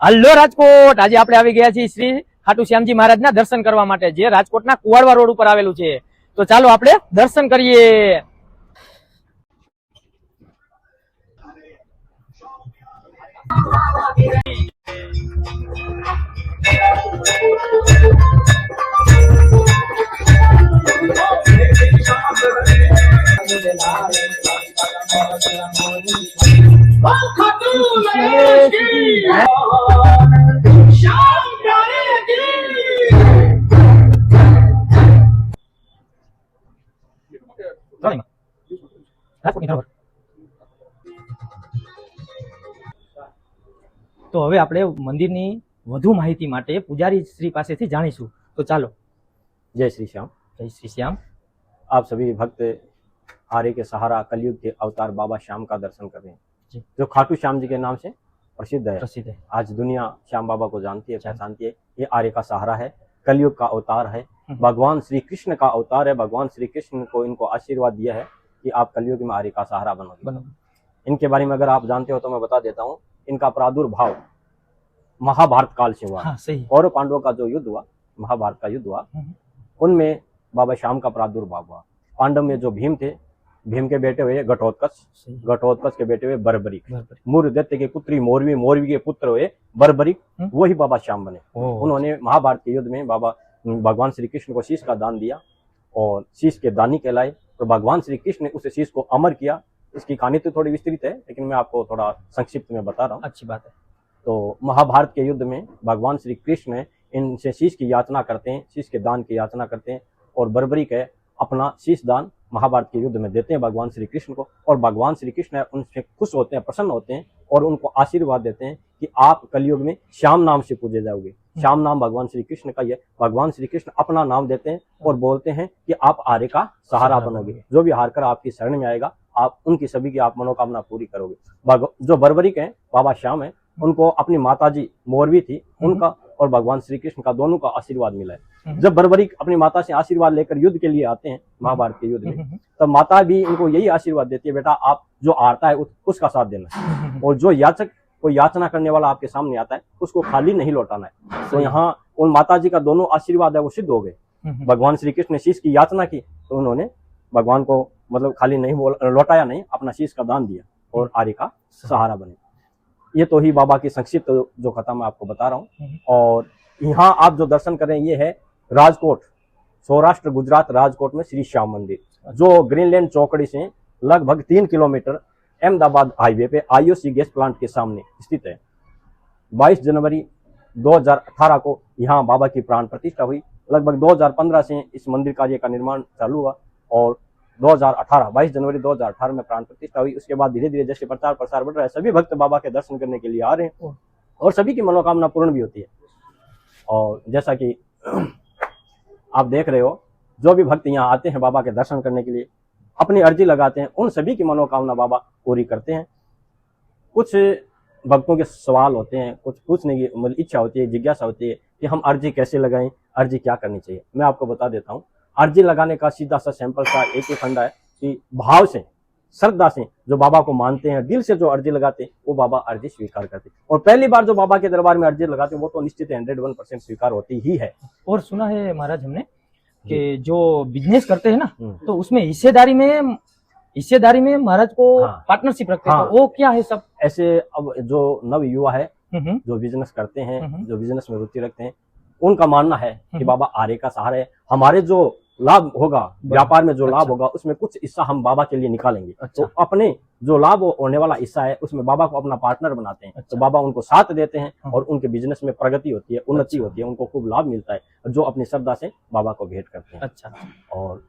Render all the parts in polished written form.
Hello Rajkot, આજે આપણે આવી ગયા છીએ શ્રી ખાટુ શ્યામજી મહારાજના દર્શન કરવા માટે, જે રાજકોટના કુવાડવા રોડ ઉપર આવેલું છે. તો ચાલો આપણે દર્શન કરીએ. તો હવે આપણે મંદિરની વધુ માહિતી માટે પૂજારી શ્રી પાસેથી જાણીશું. તો ચાલો. जय श्री श्याम। જય શ્રી શ્યામ। आप सभी भक्त आर्य के सहारा कलयुग के अवतार बाबा श्याम का दर्शन कर रहे हैं, जो खाटू श्याम जी के नाम से प्रसिद्ध है। आज दुनिया श्याम बाबा को जानती है, पहचानती है। ये आर्य का सहारा है, कलयुग का अवतार है, भगवान श्री कृष्ण का अवतार है। भगवान श्री कृष्ण को इनको आशीर्वाद दिया है कि आप कलयुग में आर्य का सहारा बनोगे। इनके बारे में अगर आप जानते हो तो मैं बता देता हूँ। इनका प्रादुर्भाव महाभारत काल से हुआ। कौरव पांडवों का जो युद्ध हुआ, महाभारत का युद्ध हुआ, उनमें बाबा श्याम का प्रादुर्भाव हुआ। पांडव में जो भीम थे, भीम के बेटे हुए घटोत्कच, घटोत्कच के बेटे हुए बर्बरिक, मूर्धदैत्य के पुत्री मोरवी, मोरवी के पुत्र हुए बर्बरिक, वही बाबा श्याम बने। उन्होंने महाभारत के युद्ध में बाबा भगवान श्री कृष्ण को शीश का दान दिया और शीश के दानी कहलाए। तो भगवान श्री कृष्ण ने उस शीश को अमर किया। इसकी कहानी तो थोड़ी विस्तृत है, लेकिन मैं आपको थोड़ा संक्षिप्त में बता रहा हूँ। अच्छी बात है। तो महाभारत के युद्ध में भगवान श्री कृष्ण इनसे शीश की याचना करते हैं, शीश के दान की याचना करते हैं, और बर्बरिक है अपना शीश दान महाभारत के युद्ध में देते हैं भगवान श्री कृष्ण को। और भगवान श्री कृष्ण उनसे खुश होते हैं, प्रसन्न होते हैं, और उनको आशीर्वाद देते हैं कि आप कलयुग में श्याम नाम से पूजे जाओगे। श्याम नाम भगवान श्री कृष्ण का ही है। भगवान श्री कृष्ण अपना नाम देते हैं और बोलते हैं कि आप आर्य का सहारा बनोगे। जो भी हारकर आपकी शरण में आएगा, आप उनकी सभी की आप मनोकामना पूरी करोगे। जो बर्बरिक है, बाबा श्याम है, उनको अपनी माताजी मोरवी थी, उनका और भगवान श्री कृष्ण का दोनों का आशीर्वाद मिला है। जब बर्बरिक अपनी माता से आशीर्वाद लेकर युद्ध के लिए आते हैं महाभारत के युद्ध में, तब माता भी इनको यही आशीर्वाद देती है, बेटा आप जो हारता है उसका साथ देना, और जो याचक कोई याचना करने वाला आपके सामने आता है उसको खाली नहीं लौटाना है। तो यहाँ उन माता जी का दोनों आशीर्वाद है वो सिद्ध हो गए। भगवान श्री कृष्ण ने शीश की याचना की तो उन्होंने भगवान को मतलब खाली नहीं लौटाया नहीं, अपना शीश का दान दिया और आर्य का सहारा बने। ये तो ही बाबा की संक्षिप्त जो कथा मैं आपको बता रहा हूँ। और यहाँ आप जो दर्शन कर रहे हैं ये है राजकोट, सौराष्ट्र गुजरात राजकोट में श्री श्याम मंदिर, जो ग्रीनलैंड चौकड़ी से लगभग 3 किलोमीटर अहमदाबाद हाईवे पे IOC गैस प्लांट के सामने स्थित है। 22 जनवरी 2018 को यहाँ बाबा की प्राण प्रतिष्ठा हुई। लगभग 2015 से इस मंदिर कार्य का निर्माण चालू हुआ और 22 जनवरी 2018 में प्राण प्रतिष्ठा हुई। उसके बाद धीरे धीरे जैसे प्रचार प्रसार बढ़ रहा है, सभी भक्त बाबा के दर्शन करने के लिए आ रहे हैं और सभी की मनोकामना पूर्ण भी होती है। और जैसा कि आप देख रहे हो, जो भी भक्त यहाँ आते हैं बाबा के दर्शन करने के लिए, अपनी अर्जी लगाते हैं, उन सभी की मनोकामना बाबा पूरी करते हैं। कुछ भक्तों के सवाल होते हैं, कुछ पूछने की इच्छा होती है, जिज्ञासा होती है कि हम अर्जी कैसे लगाएं, अर्जी क्या करनी चाहिए। मैं आपको बता देता हूँ। अर्जी लगाने का सीधा सा सैंपल का एक ही फंडा है कि भाव से, श्रद्धा से जो बाबा को मानते हैं, दिल से जो अर्जी लगाते हैं, वो बाबा अर्जी स्वीकार करते हैं। और पहली बार जो बाबा के दरबार में अर्जी लगाते हैं वो तो निश्चित 101% स्वीकार होती ही है। और सुना है महाराज हमने कि जो बिजनेस करते हैं ना, तो उसमें हिस्सेदारी में महाराज को पार्टनरशिप रखते हैं। तो वो क्या है सब? ऐसे अब जो नव युवा है जो बिजनेस करते हैं, जो बिजनेस में रुचि रखते हैं, उनका मानना है कि बाबा आर्य का सहारा है। हमारे जो लाभ होगा व्यापार में, जो लाभ होगा उसमें कुछ हिस्सा हम बाबा के लिए निकालेंगे। तो अपने जो लाभ होने वाला हिस्सा है उसमें बाबा को अपना पार्टनर बनाते हैं। तो बाबा उनको साथ देते हैं और उनके बिजनेस में प्रगति होती है, उन्नति होती है, उनको खूब लाभ मिलता है, जो अपनी श्रद्धा से बाबा को भेंट करते हैं। और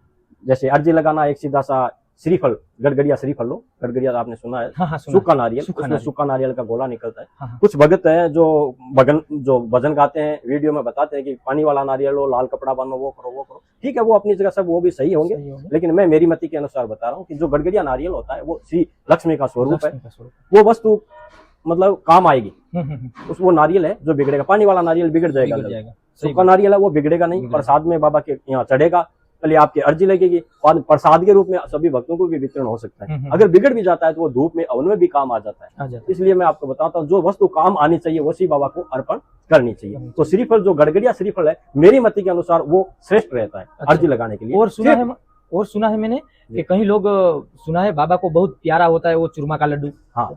जैसे अर्जी लगाना एक सीधा सा श्रीफल, गड़गड़िया श्रीफल लो, गड़गड़िया आपने सुना है, सूखा नारियल, उसमें सूखा नारियल का गोला निकलता है। कुछ भगत है जो भजन गाते हैं, वीडियो में बताते हैं कि पानी वाला नारियल लो, लाल कपड़ा बांधो, वो करो वो करो। ठीक है, वो अपनी जगह सब वो भी सही होंगे, लेकिन मैं मेरी मति के अनुसार बता रहा हूँ कि जो गड़गड़िया नारियल होता है वो श्री लक्ष्मी का स्वरूप है। वो वस्तु मतलब काम आएगी। वो नारियल है जो बिगड़ेगा, पानी वाला नारियल बिगड़ जाएगा, सूखा नारियल है वो बिगड़ेगा नहीं, प्रसाद में बाबा के यहाँ चढ़ेगा, कल ये आपकी अर्जी लगेगी और प्रसाद के रूप में सभी भक्तों को भी वितरण हो सकता है। अगर बिगड़ भी जाता है तो वो धूप में हवन में भी काम आ जाता है। इसलिए मैं आपको बताता हूँ जो वस्तु काम आनी चाहिए वो शिव बाबा को अर्पण करनी चाहिए। तो श्रीफल जो गड़गड़िया श्रीफल है मेरी मति के अनुसार वो श्रेष्ठ रहता है अर्जी लगाने के लिए। और सुना है मैंने कि कई लोग सुना है बाबा को बहुत प्यारा होता है वो चूरमा का लड्डू। हाँ,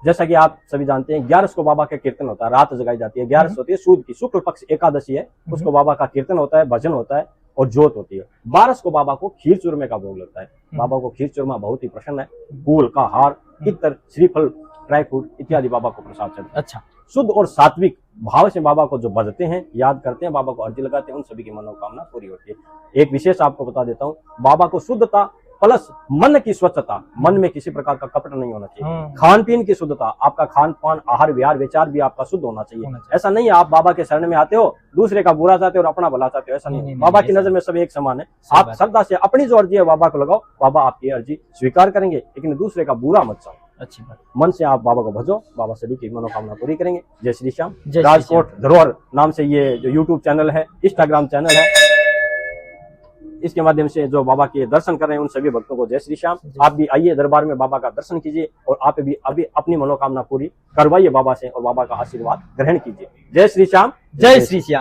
जैसा कि आप सभी जानते हैं 11 को बाबा का कीर्तन होता है, रात जगाई जाती है। 11 होती है सूद की, शुक्ल पक्ष एकादशी है, उसको बाबा का कीर्तन होता है, भजन होता है और जोत होती है। 12 को बाबा को खीर चूरमे का भोग लगता है। बाबा को खीर चूरमा बहुत ही प्रसन्न है। फूल का हार, इत्र, श्रीफल, ड्राई फ्रूट इत्यादि बाबा को प्रसाद चढ़ता है। अच्छा, शुद्ध और सात्विक भाव से बाबा को जो बजते हैं, याद करते हैं, बाबा को अर्जी लगाते हैं, उन सभी की मनोकामना पूरी होती है। एक विशेष आपको बता देता हूँ, बाबा को शुद्धता प्लस मन की स्वच्छता, मन में किसी प्रकार का कपट नहीं होना चाहिए। खान पीन की शुद्धता, आपका खान पान, आहार विहार विचार भी आपका शुद्ध होना चाहिए। ऐसा नहीं है आप बाबा के शरण में आते हो, दूसरे का बुरा चाहते हो और अपना भला चाहते हो, ऐसा नहीं। बाबा की नजर में सब एक समान है। आप श्रद्धा से अपनी जो अर्जी है बाबा को लगाओ, बाबा आपकी अर्जी स्वीकार करेंगे, लेकिन दूसरे का बुरा मत चाहो। अच्छी बात। मन से आप बाबा को भजो, बाबा सभी की मनोकामना पूरी करेंगे। जय श्री श्याम। राजकोट धरोहर नाम से ये जो यूट्यूब चैनल है, इंस्टाग्राम चैनल है, इसके माध्यम से जो बाबा के दर्शन कर रहे हैं उन सभी भक्तों को जय श्री श्याम। आप भी आइए दरबार में बाबा का दर्शन कीजिए और आप भी अभी अपनी मनोकामना पूरी करवाइए बाबा से और बाबा का आशीर्वाद ग्रहण कीजिए। जय श्री श्याम। जय श्री श्याम।